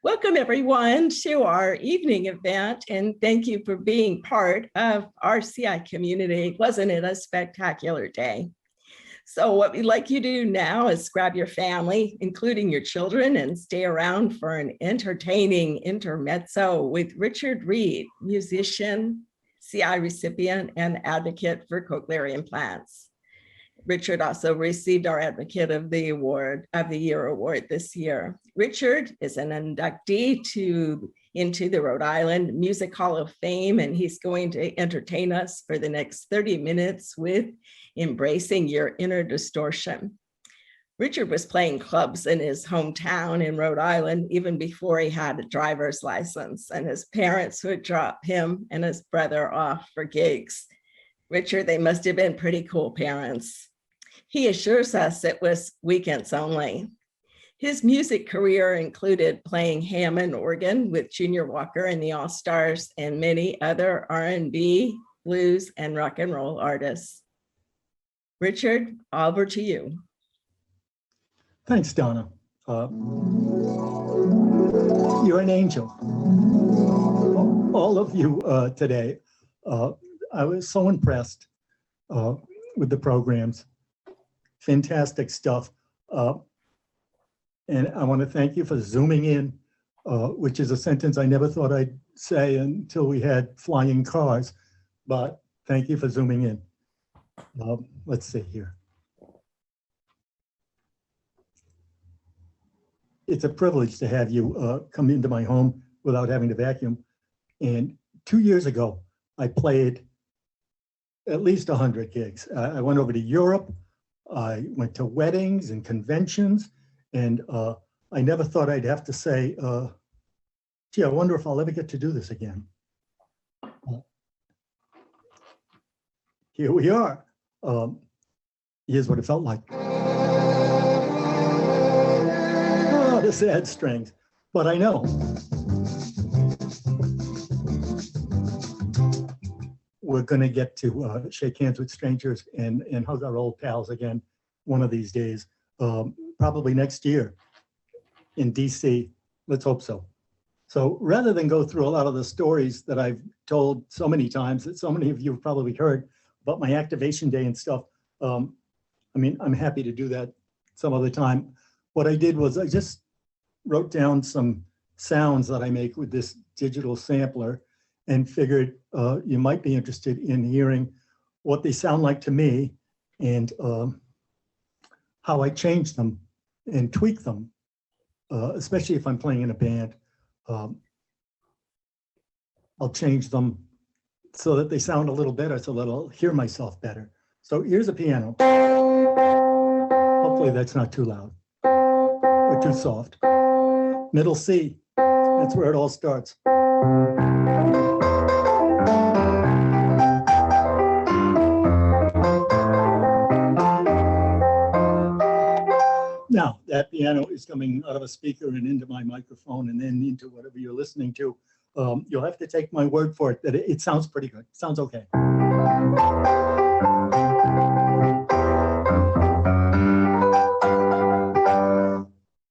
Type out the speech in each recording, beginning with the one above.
Welcome everyone to our evening event, and thank you for being part of our CI community. Wasn't it a spectacular day? So what we'd like you to do now is grab your family, including your children, and stay around for an entertaining intermezzo with Richard Rhode, musician, CI recipient, and advocate for cochlear implants. Richard also received our Advocate of the Year award this year. Richard is an inductee into the Rhode Island Music Hall of Fame, and he's going to entertain us for the next 30 minutes with Embracing Your Inner Distortion. Richard was playing clubs in his hometown in Rhode Island even before he had a driver's license, and his parents would drop him and his brother off for gigs. Richard, they must have been pretty cool parents. He assures us it was weekends only. His music career included playing Hammond organ with Junior Walker and the All-Stars and many other R&B, blues, and rock and roll artists. Richard, over to you. Thanks, Donna. You're an angel. All of you today. I was so impressed with the programs. Fantastic stuff. And I want to thank you for zooming in, which is a sentence I never thought I'd say until we had flying cars, but thank you for zooming in. Let's see here. It's a privilege to have you come into my home without having to vacuum. And 2 years ago, I played at least 100 gigs. I went over to Europe. I went to weddings and conventions, and I never thought I'd have to say, gee, I wonder if I'll ever get to do this again. Here we are. Here's what it felt like. Oh, the sad strings, but I know. We're going to get to shake hands with strangers and hug our old pals again one of these days, probably next year in DC. Let's hope so. So rather than go through a lot of the stories that I've told so many times that so many of you have probably heard about my activation day and stuff, I mean, I'm happy to do that some other time. What I did was I just wrote down some sounds that I make with this digital sampler and figured you might be interested in hearing what they sound like to me and how I change them and tweak them, especially if I'm playing in a band. I'll change them so that they sound a little better, so that I'll hear myself better. So here's a piano. Hopefully that's not too loud or too soft. Middle C, that's where it all starts. Now, that piano is coming out of a speaker and into my microphone and then into whatever you're listening to. You'll have to take my word for it that it sounds pretty good. It sounds okay.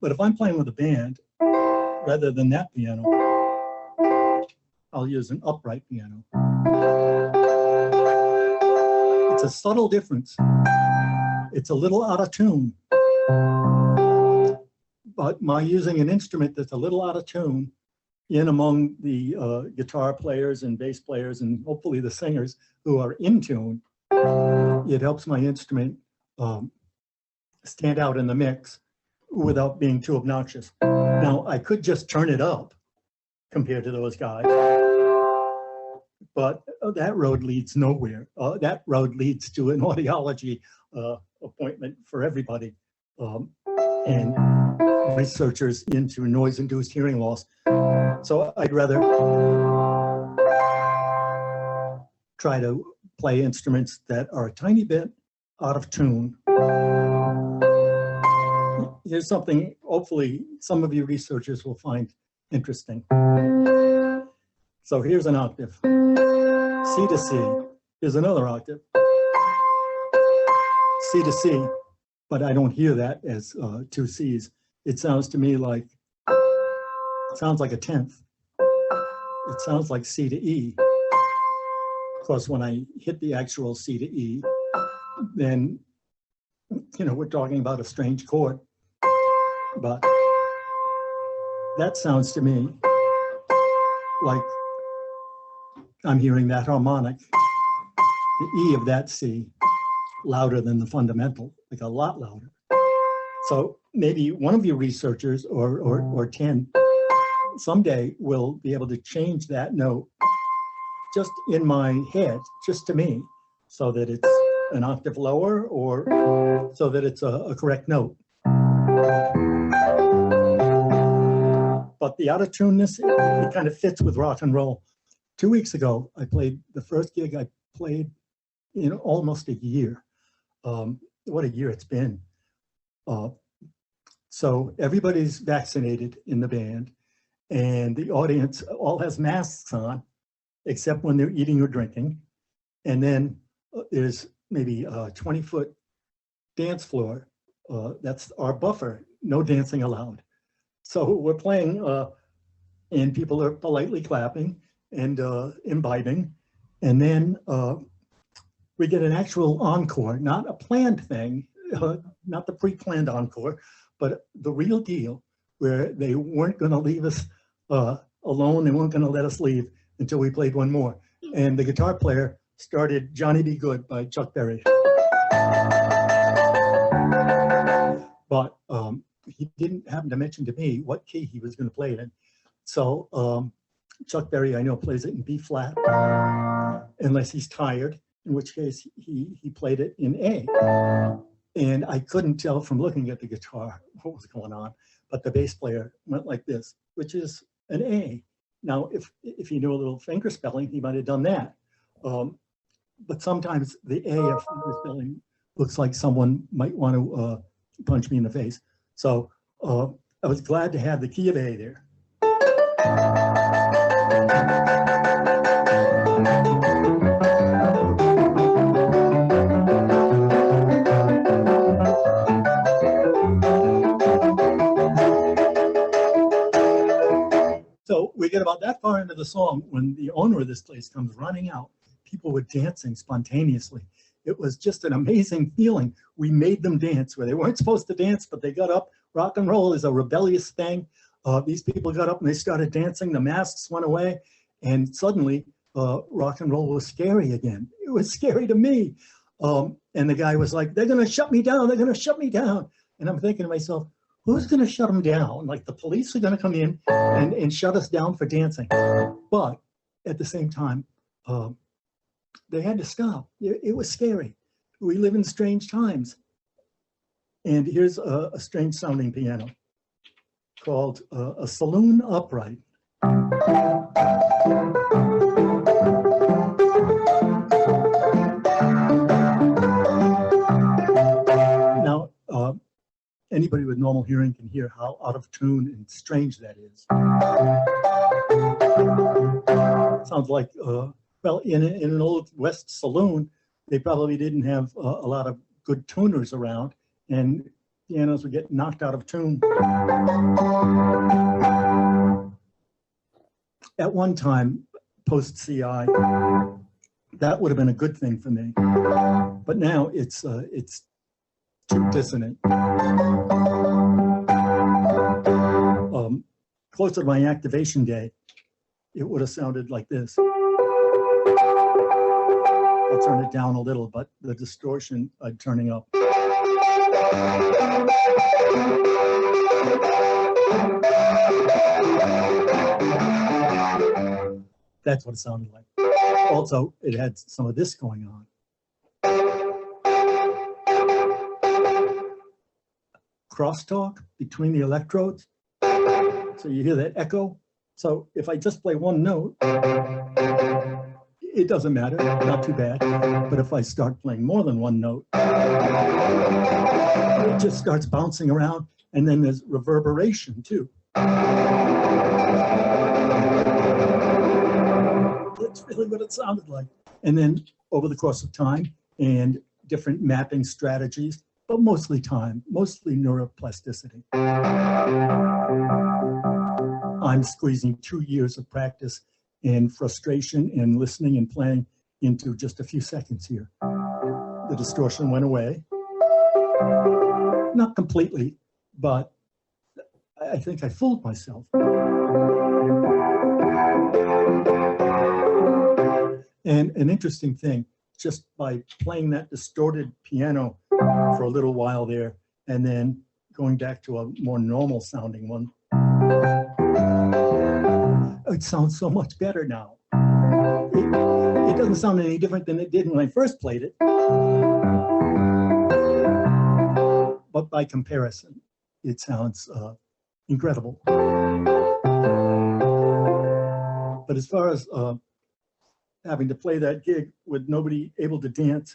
But if I'm playing with a band, rather than that piano, I'll use an upright piano. It's a subtle difference. It's a little out of tune. But my using an instrument that's a little out of tune in among the guitar players and bass players and hopefully the singers who are in tune, it helps my instrument stand out in the mix without being too obnoxious. Now, I could just turn it up compared to those guys, but that road leads nowhere. That road leads to an audiology appointment for everybody. And researchers into noise-induced hearing loss. So I'd rather try to play instruments that are a tiny bit out of tune. Here's something hopefully some of you researchers will find interesting. So here's an octave. C to C. Here's another octave. C to C. But I don't hear that as two C's. It sounds to me like It sounds like a tenth. It sounds like C to E. Of course, when I hit the actual C to E, then, you know, we're talking about a strange chord. But that sounds to me like I'm hearing that harmonic, the E of that C, louder than the fundamental, like a lot louder. So maybe one of you researchers or 10 someday will be able to change that note just in my head, just to me, so that it's an octave lower or so that it's a correct note. But the out of tuneness, it kind of fits with rock and roll. 2 weeks ago, I played the first gig I played in almost a year. What a year it's been. So everybody's vaccinated in the band, and the audience all has masks on, except when they're eating or drinking. And then there's maybe a 20-foot dance floor. That's our buffer, no dancing allowed. So we're playing, and people are politely clapping and imbibing. And then we get an actual encore, not a planned thing, not the pre-planned encore, but the real deal, where they weren't going to leave us alone. They weren't going to let us leave until we played one more. And the guitar player started Johnny Be Good by Chuck Berry. But he didn't happen to mention to me what key he was going to play it in. So Chuck Berry, I know, plays it in B flat, unless he's tired, in which case he played it in A. And I couldn't tell from looking at the guitar what was going on, but the bass player went like this, which is an A. Now, if he knew a little finger spelling, he might have done that. But sometimes the A of finger spelling looks like someone might want to punch me in the face. So I was glad to have the key of A there. So we get about that far into the song when the owner of this place comes running out. People were dancing spontaneously. It was just an amazing feeling. We made them dance where they weren't supposed to dance, but they got up. Rock and roll is a rebellious thing. These people got up and they started dancing. The masks went away, and suddenly rock and roll was scary again. It was scary to me. And the guy was like, "They're going to shut me down. They're going to shut me down." And I'm thinking to myself, who's going to shut them down? Like, the police are going to come in and shut us down for dancing. But at the same time, they had to stop. It was scary. We live in strange times. And here's a strange sounding piano called a saloon upright. Now, anybody with normal hearing can hear how out of tune and strange that is. Sounds like, well, in an old West saloon, they probably didn't have a lot of good tuners around, and pianos would get knocked out of tune. At one time, post-CI, that would have been a good thing for me. But now it's too dissonant. Closer to my activation day, it would have sounded like this. I'll turn it down a little, but the distortion I'm turning up. That's what it sounded like. Also, it had some of this going on. Crosstalk between the electrodes. So you hear that echo. So if I just play one note, it doesn't matter, not too bad. But if I start playing more than one note, it just starts bouncing around, and then there's reverberation too. That's really what it sounded like. And then over the course of time and different mapping strategies, but mostly time, mostly neuroplasticity. I'm squeezing 2 years of practice and frustration and listening and playing into just a few seconds here. The distortion went away. Not completely, but I think I fooled myself. And an interesting thing, just by playing that distorted piano for a little while there, and then going back to a more normal sounding one, it sounds so much better now. It doesn't sound any different than it did when I first played it. But by comparison, it sounds incredible. But as far as having to play that gig with nobody able to dance,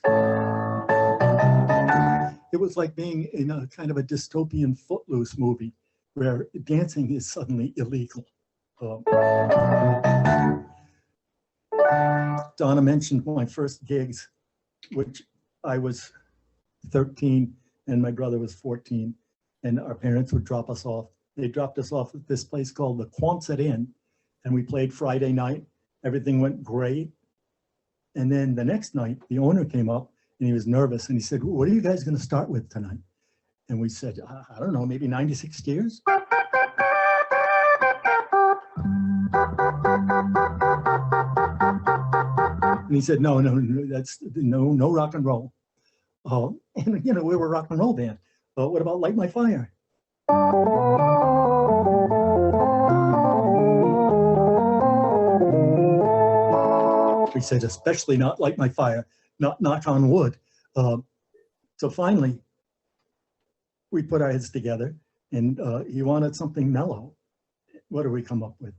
it was like being in a kind of a dystopian Footloose movie where dancing is suddenly illegal. Donna mentioned my first gigs, which I was 13 and my brother was 14, and our parents would drop us off. They dropped us off at this place called the Quonset Inn, and we played Friday night. Everything went great. And then the next night, the owner came up and he was nervous and he said, "What are you guys going to start with tonight?" And we said, "I don't know, maybe 96 Steers?" And he said, no, that's no rock and roll. And you know, we were a rock and roll band. What about Light My Fire? We said, especially not Light My Fire, not Knock on Wood. So finally, we put our heads together and he wanted something mellow. What did we come up with?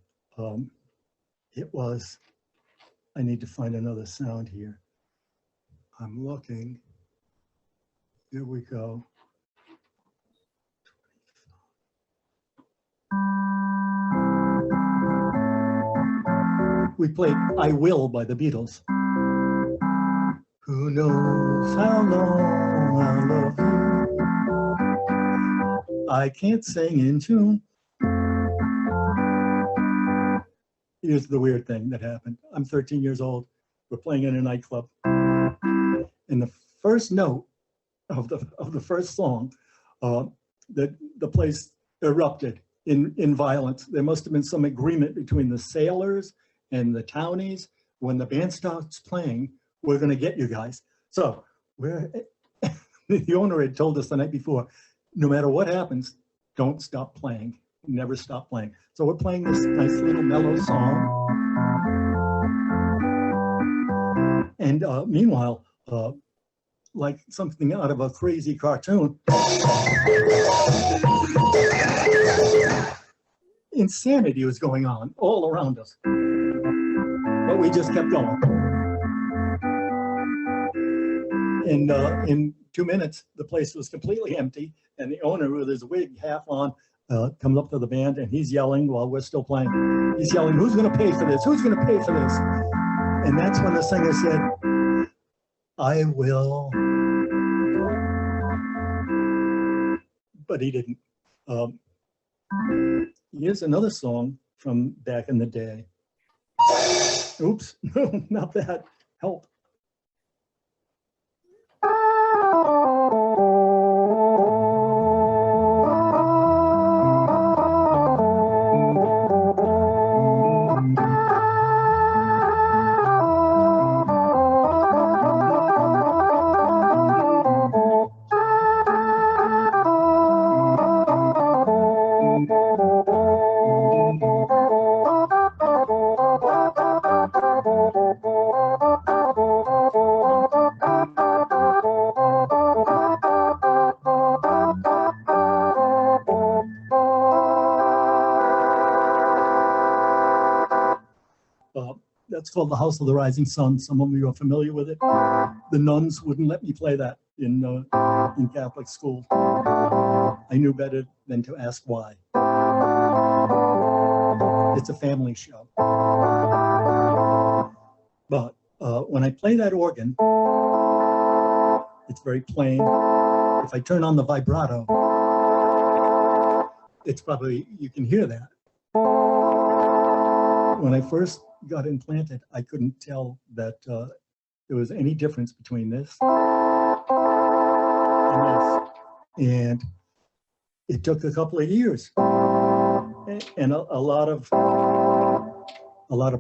It was, I need to find another sound here. I'm looking. Here we go. We played I Will by the Beatles. Who knows how long I'll love you? I can't sing in tune. Here's the weird thing that happened. I'm 13 years old. We're playing in a nightclub. And the first note of the first song, the place erupted in violence. There must have been some agreement between the sailors and the townies. When the band starts playing, we're going to get you guys. So the owner had told us the night before, no matter what happens, don't stop playing. Never stop playing. So we're playing this nice little mellow song. And meanwhile, like something out of a crazy cartoon, insanity was going on all around us. But we just kept going. And in 2 minutes, the place was completely empty. And the owner, with his wig half on, comes up to the band and he's yelling while we're still playing. He's yelling, "Who's going to pay for this? Who's going to pay for this?" And that's when the singer said, "I will." But he didn't. Here's another song from back in the day. Oops, no, not that. Help. That's called The House of the Rising Sun. Some of you are familiar with it. The nuns wouldn't let me play that in Catholic school. I knew better than to ask why. It's a family show. But when I play that organ, it's very plain. If I turn on the vibrato, it's probably, you can hear that. when I first got implanted, I couldn't tell that there was any difference between this and this. And it took a couple of years and a lot of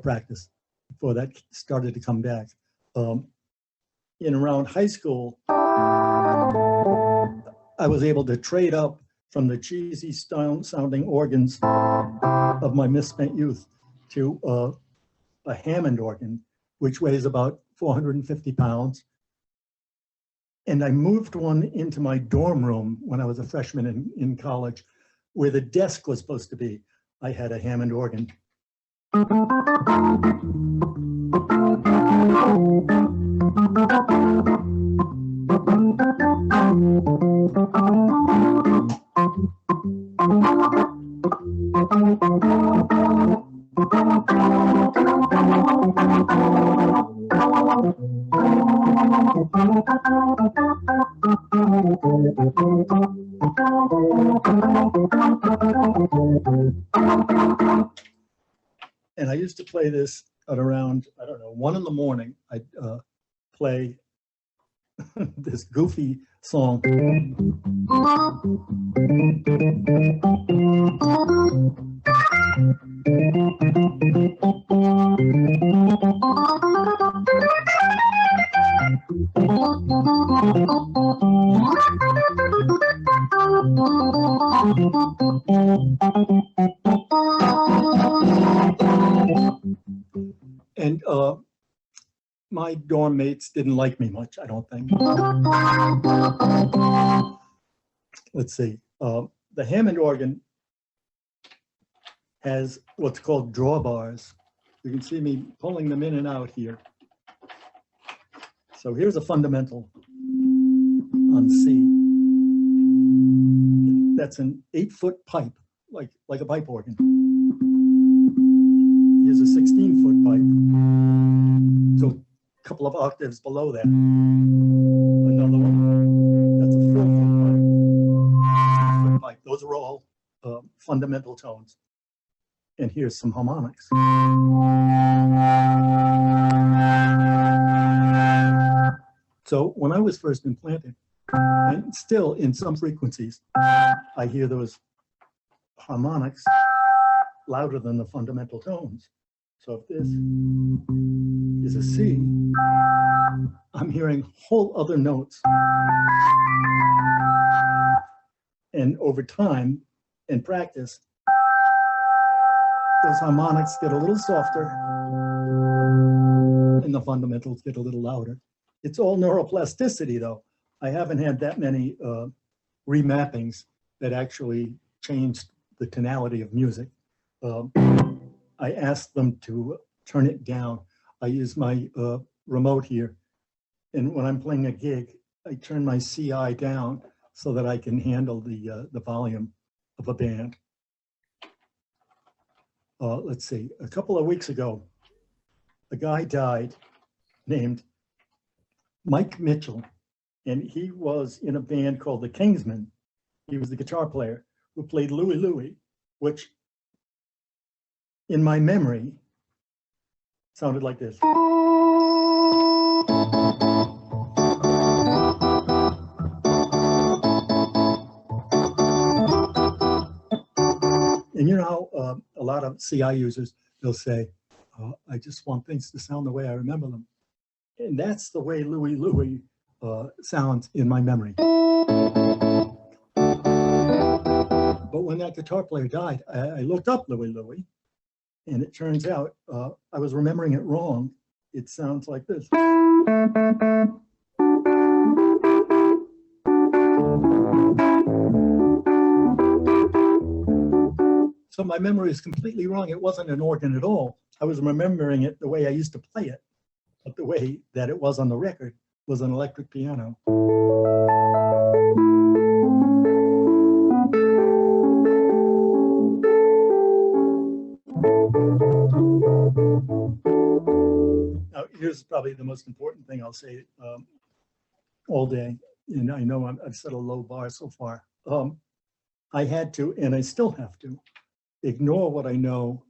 practice before that started to come back. In around high school, I was able to trade up from the cheesy sounding organs of my misspent youth to a Hammond organ, which weighs about 450 pounds. And I moved one into my dorm room when I was a freshman in college, where the desk was supposed to be. I had a Hammond organ. And I used to play this at around, I don't know, 1 in the morning. I'd play this goofy song. And my dorm mates didn't like me much, I don't think. Let's see. The Hammond organ has what's called drawbars. You can see me pulling them in and out here. So here's a fundamental on C. That's an 8-foot pipe, like a pipe organ. Here's a 16-foot pipe. So a couple of octaves below that. Another one. That's a 4-foot pipe. Those are all fundamental tones. And here's some harmonics. So when I was first implanted, and still in some frequencies, I hear those harmonics louder than the fundamental tones. So if this is a C, I'm hearing whole other notes. And over time, in practice, those harmonics get a little softer and the fundamentals get a little louder. It's all neuroplasticity though. I haven't had that many remappings that actually changed the tonality of music. I asked them to turn it down. I use my remote here, and when I'm playing a gig, I turn my CI down so that I can handle the volume of a band. Let's see, a couple of weeks ago, a guy died named Mike Mitchell, and he was in a band called the Kingsmen. He was the guitar player who played Louie Louie, which in my memory sounded like this. And you know how a lot of CI users, they'll say, I just want things to sound the way I remember them. And that's the way Louie Louie sounds in my memory. But when that guitar player died, I looked up Louie Louie, and it turns out I was remembering it wrong. It sounds like this. So my memory is completely wrong. It wasn't an organ at all. I was remembering it the way I used to play it, but the way that it was on the record was an electric piano. Now, here's probably the most important thing I'll say all day, and I know I've set a low bar so far. I had to, and I still have to, ignore what I know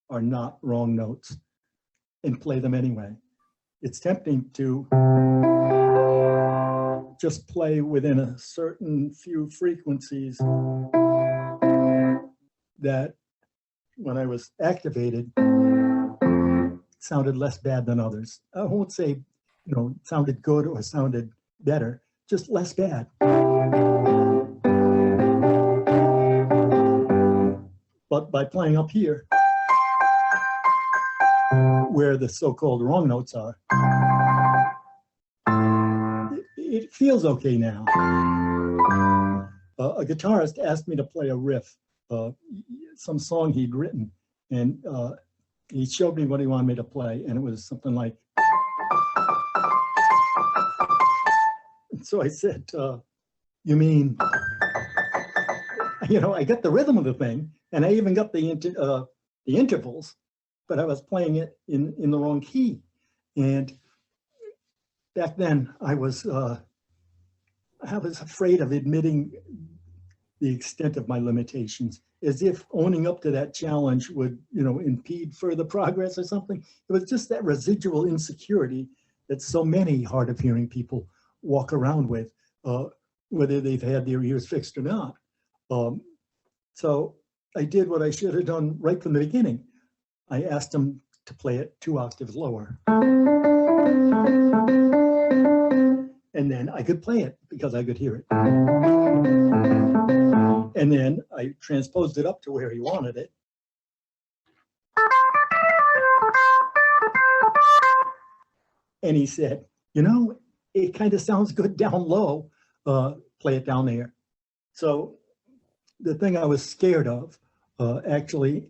are not wrong notes and play them anyway. It's tempting to just play within a certain few frequencies that when I was activated sounded less bad than others. I won't say, sounded good or sounded better, just less bad. But by playing up here, where the so-called wrong notes are, it feels okay now. A guitarist asked me to play a riff, some song he'd written, and he showed me what he wanted me to play, and it was something like, so I said, you mean, I got the rhythm of the thing, and I even got the intervals, but I was playing it in the wrong key. And back then I was afraid of admitting the extent of my limitations, as if owning up to that challenge would, impede further progress or something. It was just that residual insecurity that so many hard of hearing people walk around with, whether they've had their ears fixed or not. So I did what I should have done right from the beginning. I asked them to play it 2 octaves lower. And then I could play it because I could hear it. And then I transposed it up to where he wanted it. And he said, it kind of sounds good down low. Play it down there. So the thing I was scared of actually,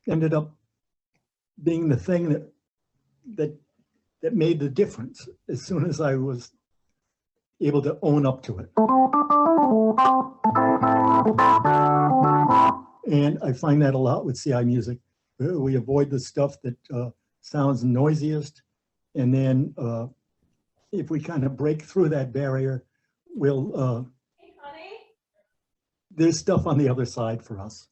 ended up being the thing that made the difference as soon as I was able to own up to it. And I find that a lot with CI music. We avoid the stuff that sounds noisiest. And then if we kind of break through that barrier, we'll, Hey, honey. There's stuff on the other side for us.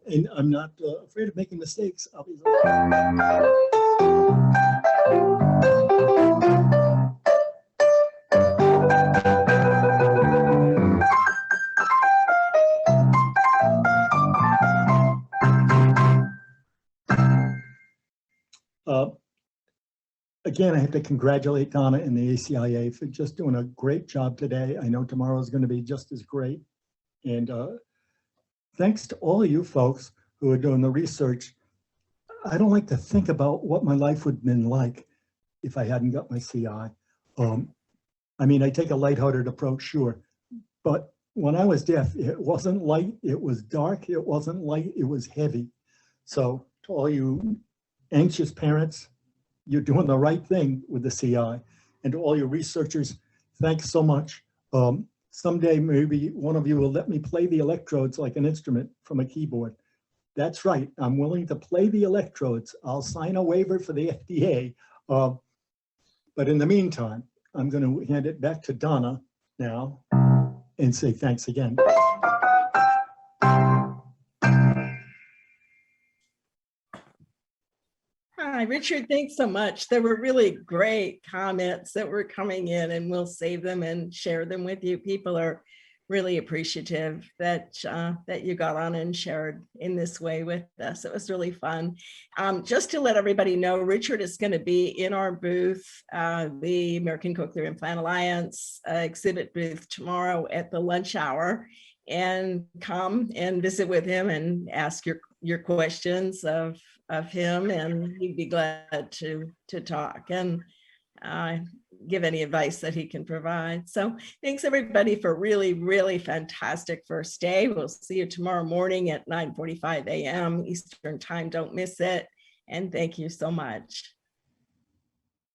And I'm not afraid of making mistakes, obviously. Again, I have to congratulate Donna and the ACIA for just doing a great job today. I know tomorrow is going to be just as great. And thanks to all of you folks who are doing the research. I don't like to think about what my life would have been like if I hadn't got my CI. I mean, I take a lighthearted approach, sure, but when I was deaf, it wasn't light, it was dark, it wasn't light, it was heavy. So to all you anxious parents, you're doing the right thing with the CI. And to all your researchers, thanks so much. Someday, maybe one of you will let me play the electrodes like an instrument from a keyboard. That's right, I'm willing to play the electrodes. I'll sign a waiver for the FDA. But in the meantime, I'm going to hand it back to Donna now and say thanks again. Hi, Richard, thanks so much. There were really great comments that were coming in, and we'll save them and share them with you. People are really appreciative that that you got on and shared in this way with us. It was really fun. Just to let everybody know, Richard is going to be in our booth, the American Cochlear Implant Alliance exhibit booth tomorrow at the lunch hour, and come and visit with him and ask your questions of him, and he'd be glad to talk and give any advice that he can provide. So thanks everybody for really, really fantastic first day. We'll see you tomorrow morning at 9:45 a.m. Eastern time. Don't miss it. And thank you so much.